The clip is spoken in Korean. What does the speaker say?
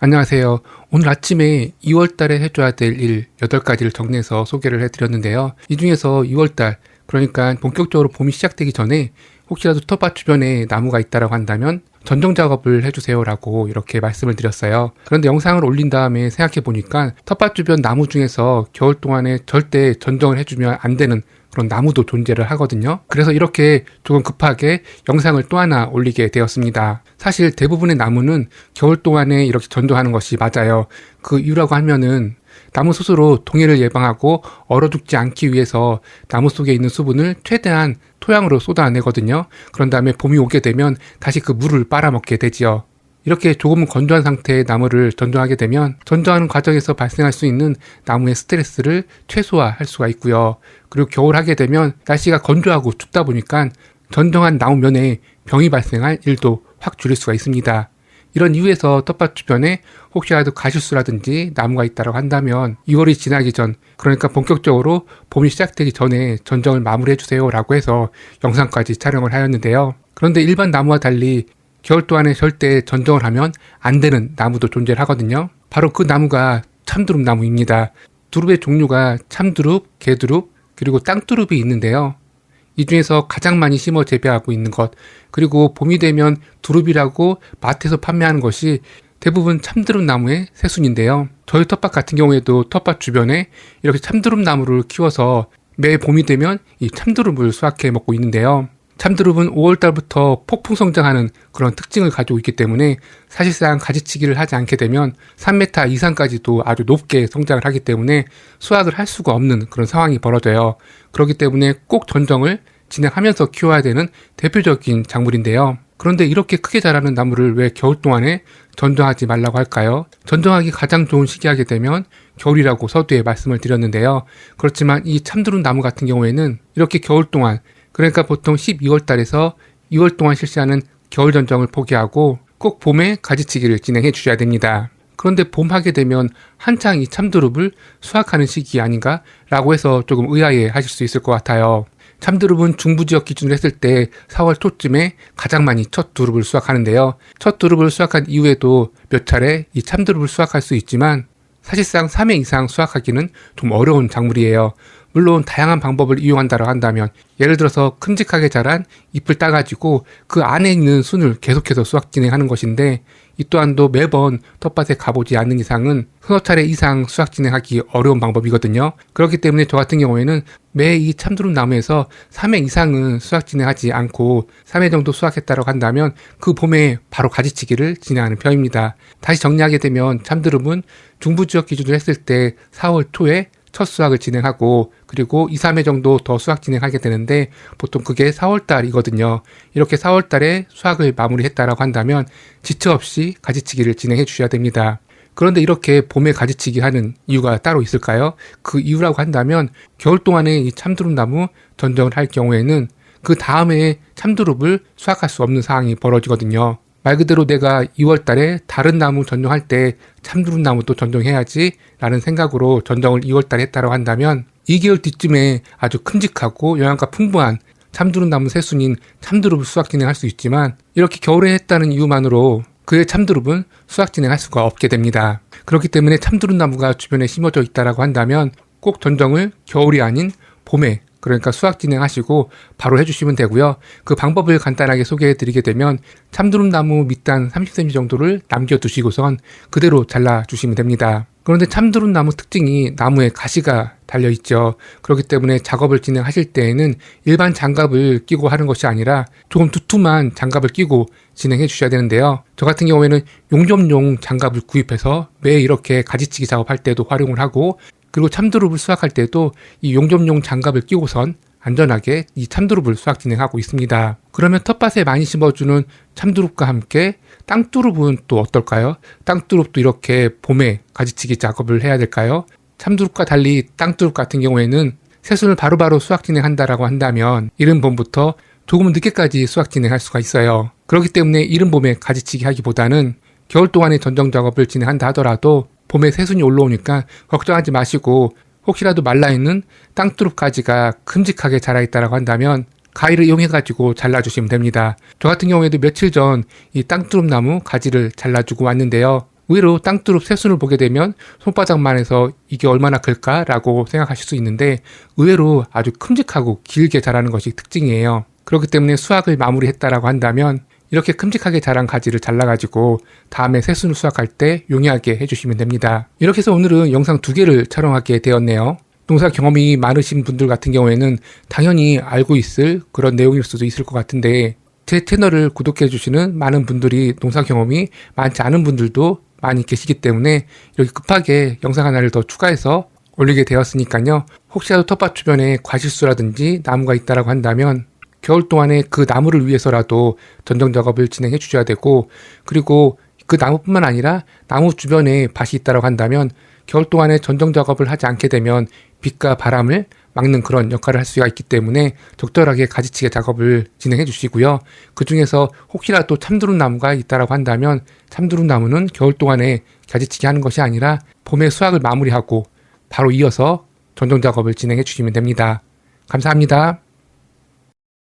안녕하세요. 오늘 아침에 2월달에 해줘야 될 일 8가지를 정리해서 소개를 해드렸는데요. 이 중에서 2월달, 그러니까 본격적으로 봄이 시작되기 전에 혹시라도 텃밭 주변에 나무가 있다고 한다면 전정 작업을 해주세요라고 이렇게 말씀을 드렸어요. 그런데 영상을 올린 다음에 생각해 보니까 텃밭 주변 나무 중에서 겨울 동안에 절대 전정을 해주면 안 되는 그런 나무도 존재를 하거든요. 그래서 이렇게 조금 급하게 영상을 또 하나 올리게 되었습니다. 사실 대부분의 나무는 겨울 동안에 이렇게 전정하는 것이 맞아요. 그 이유라고 하면은 나무 스스로 동해를 예방하고 얼어 죽지 않기 위해서 나무 속에 있는 수분을 최대한 토양으로 쏟아내거든요. 그런 다음에 봄이 오게 되면 다시 그 물을 빨아먹게 되지요. 이렇게 조금 건조한 상태의 나무를 전정하게 되면 전정하는 과정에서 발생할 수 있는 나무의 스트레스를 최소화할 수가 있고요. 그리고 겨울 하게 되면 날씨가 건조하고 춥다 보니까 전정한 나무 면에 병이 발생할 일도 확 줄일 수가 있습니다. 이런 이유에서 텃밭 주변에 혹시라도 가시수라든지 나무가 있다고 한다면 2월이 지나기 전, 그러니까 본격적으로 봄이 시작되기 전에 전정을 마무리해 주세요 라고 해서 영상까지 촬영을 하였는데요. 그런데 일반 나무와 달리 겨울 동안에 절대 전정을 하면 안 되는 나무도 존재를 하거든요. 바로 그 나무가 참두릅 나무입니다. 두릅의 종류가 참두릅, 개두릅, 그리고 땅두릅이 있는데요. 이 중에서 가장 많이 심어 재배하고 있는 것, 그리고 봄이 되면 두릅이라고 마트에서 판매하는 것이 대부분 참두릅 나무의 새순인데요. 저희 텃밭 같은 경우에도 텃밭 주변에 이렇게 참두릅 나무를 키워서 매 봄이 되면 이 참두릅을 수확해 먹고 있는데요. 참두릅은 5월달부터 폭풍 성장하는 그런 특징을 가지고 있기 때문에 사실상 가지치기를 하지 않게 되면 3m 이상까지도 아주 높게 성장을 하기 때문에 수확을 할 수가 없는 그런 상황이 벌어져요. 그렇기 때문에 꼭 전정을 진행하면서 키워야 되는 대표적인 작물인데요. 그런데 이렇게 크게 자라는 나무를 왜 겨울 동안에 전정하지 말라고 할까요? 전정하기 가장 좋은 시기 하게 되면 겨울이라고 서두에 말씀을 드렸는데요. 그렇지만 이 참두릅 나무 같은 경우에는 이렇게 겨울 동안, 그러니까 보통 12월 달에서 2월 동안 실시하는 겨울 전정을 포기하고 꼭 봄에 가지치기를 진행해 주셔야 됩니다. 그런데 봄 하게 되면 한창 이 참두릅을 수확하는 시기 아닌가? 라고 해서 조금 의아해 하실 수 있을 것 같아요. 참두릅은 중부지역 기준으로 했을 때 4월 초쯤에 가장 많이 첫 두릅을 수확하는데요. 첫 두릅을 수확한 이후에도 몇 차례 이 참두릅을 수확할 수 있지만 사실상 3회 이상 수확하기는 좀 어려운 작물이에요. 물론 다양한 방법을 이용한다고 한다면 예를 들어서 큼직하게 자란 잎을 따가지고 그 안에 있는 순을 계속해서 수확 진행하는 것인데 이 또한도 매번 텃밭에 가보지 않는 이상은 서너 차례 이상 수확 진행하기 어려운 방법이거든요. 그렇기 때문에 저 같은 경우에는 매 이 참두릅 나무에서 3회 이상은 수확 진행하지 않고 3회 정도 수확했다고 한다면 그 봄에 바로 가지치기를 진행하는 편입니다. 다시 정리하게 되면 참두릅은 중부지역 기준으로 했을 때 4월 초에 첫 수확을 진행하고 그리고 2, 3회 정도 더 수확 진행하게 되는데 보통 그게 4월달이거든요. 이렇게 4월달에 수확을 마무리했다라고 한다면 지체 없이 가지치기를 진행해 주셔야 됩니다. 그런데 이렇게 봄에 가지치기 하는 이유가 따로 있을까요? 그 이유라고 한다면 겨울 동안에 이 참두릅 나무 전정을 할 경우에는 그 다음에 참두릅을 수확할 수 없는 상황이 벌어지거든요. 말 그대로 내가 2월 달에 다른 나무 전정할 때 참두릅 나무도 전정해야지 라는 생각으로 전정을 2월 달에 했다고 한다면 2개월 뒤쯤에 아주 큼직하고 영양가 풍부한 참두릅 나무 새순인 참두릅을 수확 진행할 수 있지만 이렇게 겨울에 했다는 이유만으로 그의 참두릅은 수확 진행할 수가 없게 됩니다. 그렇기 때문에 참두릅 나무가 주변에 심어져 있다고 한다면 꼭 전정을 겨울이 아닌 봄에, 그러니까 수확 진행하시고 바로 해주시면 되고요. 그 방법을 간단하게 소개해드리게 되면 참두릅 나무 밑단 30cm 정도를 남겨두시고선 그대로 잘라주시면 됩니다. 그런데 참두릅 나무 특징이 나무에 가시가 달려있죠. 그렇기 때문에 작업을 진행하실 때에는 일반 장갑을 끼고 하는 것이 아니라 조금 두툼한 장갑을 끼고 진행해 주셔야 되는데요. 저 같은 경우에는 용접용 장갑을 구입해서 매 이렇게 가지치기 작업할 때도 활용을 하고 그리고 참두릅을 수확할 때도 이 용접용 장갑을 끼고선 안전하게 이 참두릅을 수확 진행하고 있습니다. 그러면 텃밭에 많이 심어주는 참두릅과 함께 땅두릅은 또 어떨까요? 땅두릅도 이렇게 봄에 가지치기 작업을 해야 될까요? 참두릅과 달리 땅두릅 같은 경우에는 새순을 바로바로 수확 진행한다라고 한다면 이른 봄부터 조금 늦게까지 수확 진행할 수가 있어요. 그렇기 때문에 이른 봄에 가지치기 하기보다는 겨울 동안에 전정 작업을 진행한다 하더라도 봄에 새순이 올라오니까 걱정하지 마시고 혹시라도 말라있는 땅두릅 가지가 큼직하게 자라있다고 한다면 가위를 이용해가지고 잘라주시면 됩니다. 저 같은 경우에도 며칠 전 이 땅두릅 나무 가지를 잘라주고 왔는데요. 의외로 땅두릅 새순을 보게 되면 손바닥만 해서 이게 얼마나 클까라고 생각하실 수 있는데 의외로 아주 큼직하고 길게 자라는 것이 특징이에요. 그렇기 때문에 수확을 마무리했다라고 한다면 이렇게 큼직하게 자란 가지를 잘라가지고 다음에 새순을 수확할 때 용이하게 해주시면 됩니다. 이렇게 해서 오늘은 영상 2개를 촬영하게 되었네요. 농사 경험이 많으신 분들 같은 경우에는 당연히 알고 있을 그런 내용일 수도 있을 것 같은데 제 채널을 구독해 주시는 많은 분들이 농사 경험이 많지 않은 분들도 많이 계시기 때문에 이렇게 급하게 영상 하나를 더 추가해서 올리게 되었으니까요. 혹시라도 텃밭 주변에 과실수라든지 나무가 있다라고 한다면 겨울 동안에 그 나무를 위해서라도 전정 작업을 진행해 주셔야 되고, 그리고 그 나무뿐만 아니라 나무 주변에 밭이 있다라고 한다면 겨울 동안에 전정 작업을 하지 않게 되면 빛과 바람을 막는 그런 역할을 할 수가 있기 때문에 적절하게 가지치기 작업을 진행해 주시고요. 그 중에서 혹시라도 참두릅 나무가 있다라고 한다면 참두릅 나무는 겨울 동안에 가지치기 하는 것이 아니라 봄에 수확을 마무리하고 바로 이어서 전정 작업을 진행해 주시면 됩니다. 감사합니다.